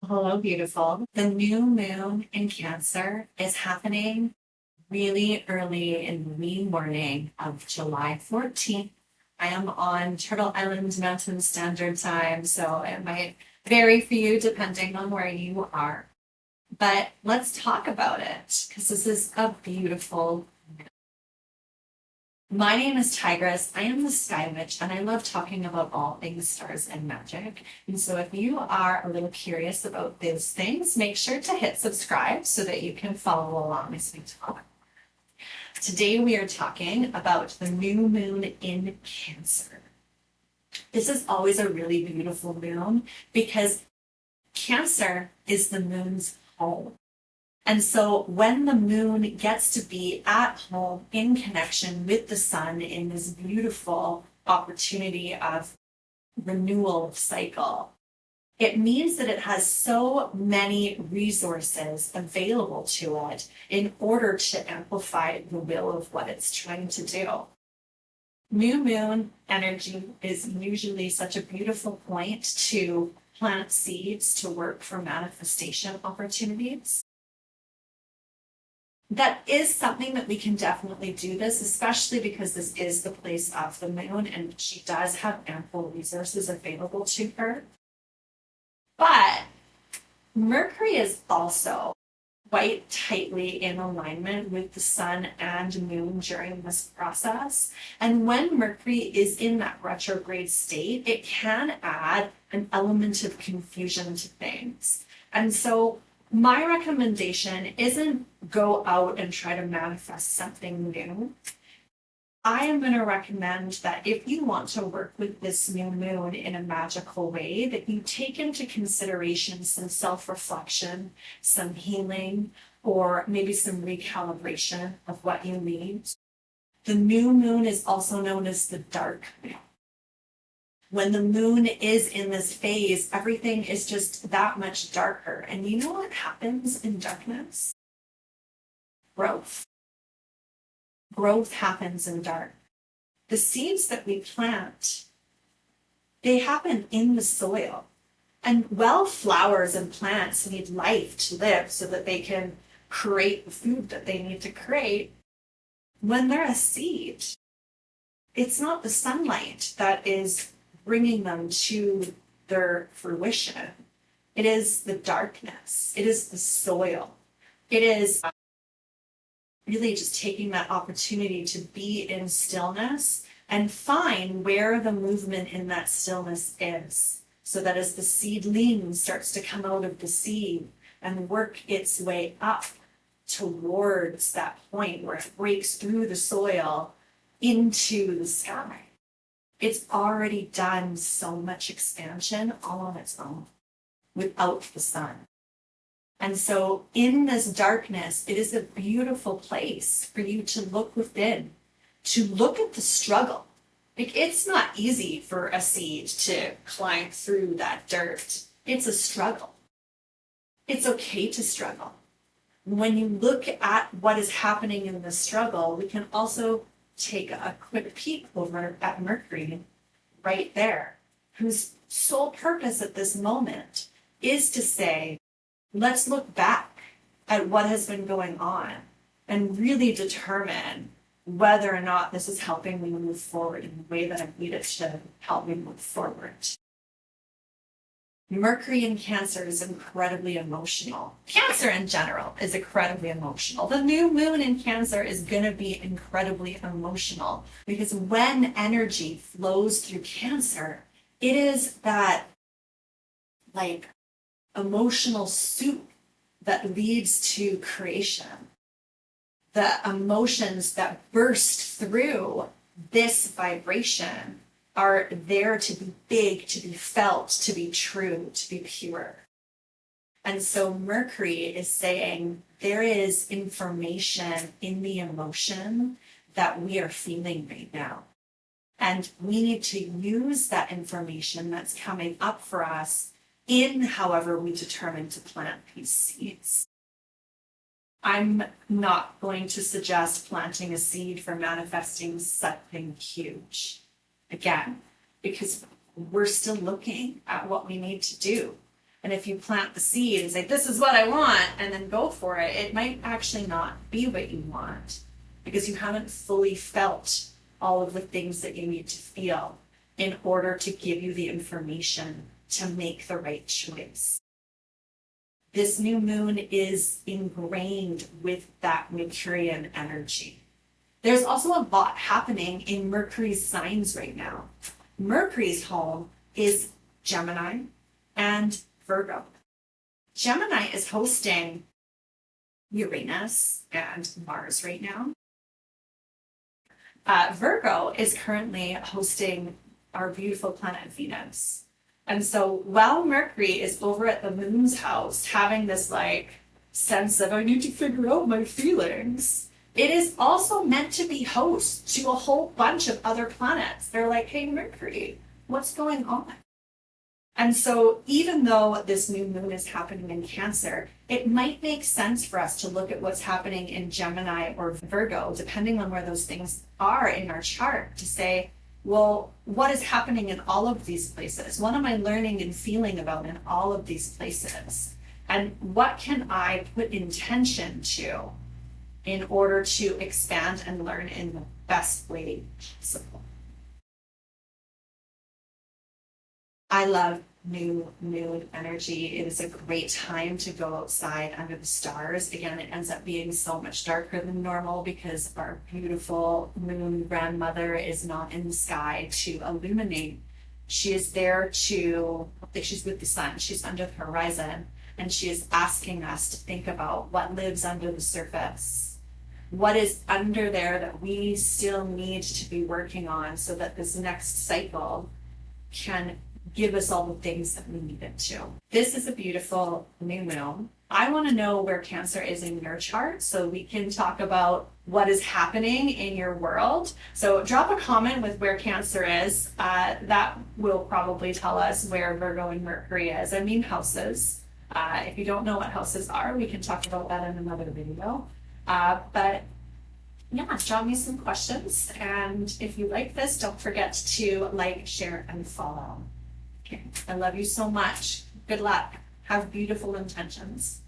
Hello, beautiful. The new moon in Cancer is happening really early in the wee morning of July 14th. I am on Turtle Island Mountain Standard Time, so it might vary for you depending on where you are. But let's talk about it because this is a beautiful. My name is Tigris. I am the Sky Witch, and I love talking about all things stars and magic. And so, if you are a little curious about those things, make sure to hit subscribe so that you can follow along as we talk. Today, we are talking about the new moon in Cancer. This is always a really beautiful moon because Cancer is the moon's home. And so when the moon gets to be at home in connection with the sun in this beautiful opportunity of renewal cycle, it means that it has so many resources available to it in order to amplify the will of what it's trying to do. New moon energy is usually such a beautiful point to plant seeds to work for manifestation opportunities. That is something that we can definitely do this, especially because this is the place of the moon and she does have ample resources available to her. But Mercury is also quite tightly in alignment with the sun and moon during this process. And when Mercury is in that retrograde state, it can add an element of confusion to things. And so my recommendation isn't go out and try to manifest something new. I am going to recommend that if you want to work with this new moon in a magical way, that you take into consideration some self-reflection, some healing, or maybe some recalibration of what you need. The new moon is also known as the dark moon. When the moon is in this phase, everything is just that much darker. And you know what happens in darkness? Growth. Growth happens in dark. The seeds that we plant, they happen in the soil. And well, flowers and plants need life to live so that they can create the food that they need to create. When they're a seed, it's not the sunlight that is bringing them to their fruition. It is the darkness. It is the soil. It is really just taking that opportunity to be in stillness and find where the movement in that stillness is. So that as the seedling starts to come out of the seed and work its way up towards that point where it breaks through the soil into the sky, it's already done so much expansion all on its own without the sun. And so in this darkness, it is a beautiful place for you to look within, to look at the struggle. Like, it's not easy for a seed to climb through that dirt. It's a struggle. It's okay to struggle. When you look at what is happening in the struggle, we can also take a quick peek over at Mercury right there, whose sole purpose at this moment is to say, let's look back at what has been going on and really determine whether or not this is helping me move forward in the way that I need it to help me move forward. Mercury in Cancer is incredibly emotional. Cancer in general is incredibly emotional. The new moon in Cancer is going to be incredibly emotional because when energy flows through Cancer, it is that like emotional soup that leads to creation. The emotions that burst through this vibration are there to be big, to be felt, to be true, to be pure. And so Mercury is saying there is information in the emotion that we are feeling right now. And we need to use that information that's coming up for us in however we determine to plant these seeds. I'm not going to suggest planting a seed for manifesting something huge. Again, because we're still looking at what we need to do. And if you plant the seed and say, this is what I want, and then go for it, it might actually not be what you want because you haven't fully felt all of the things that you need to feel in order to give you the information to make the right choice. This new moon is ingrained with that Mercurian energy. There's also a lot happening in Mercury's signs right now. Mercury's home is Gemini and Virgo. Gemini is hosting Uranus and Mars right now. Virgo is currently hosting our beautiful planet Venus. And so while Mercury is over at the moon's house having this like sense of I need to figure out my feelings, it is also meant to be host to a whole bunch of other planets. They're like, hey, Mercury, what's going on? And so even though this new moon is happening in Cancer, it might make sense for us to look at what's happening in Gemini or Virgo, depending on where those things are in our chart, to say, well, what is happening in all of these places? What am I learning and feeling about in all of these places? And what can I put intention to in order to expand and learn in the best way possible? I love new moon energy. It is a great time to go outside under the stars. Again, it ends up being so much darker than normal because our beautiful moon grandmother is not in the sky to illuminate. She is there to, she's with the sun, she's under the horizon, and she is asking us to think about what lives under the surface. What is under there that we still need to be working on so that this next cycle can give us all the things that we need it to. This is a beautiful new moon. I want to know where Cancer is in your chart so we can talk about what is happening in your world. So drop a comment with where Cancer is. That will probably tell us where Virgo and Mercury is. I mean houses. If you don't know what houses are, we can talk about that in another video. But yeah, drop me some questions. And if you like this, don't forget to like, share, and follow. Okay. I love you so much. Good luck. Have beautiful intentions.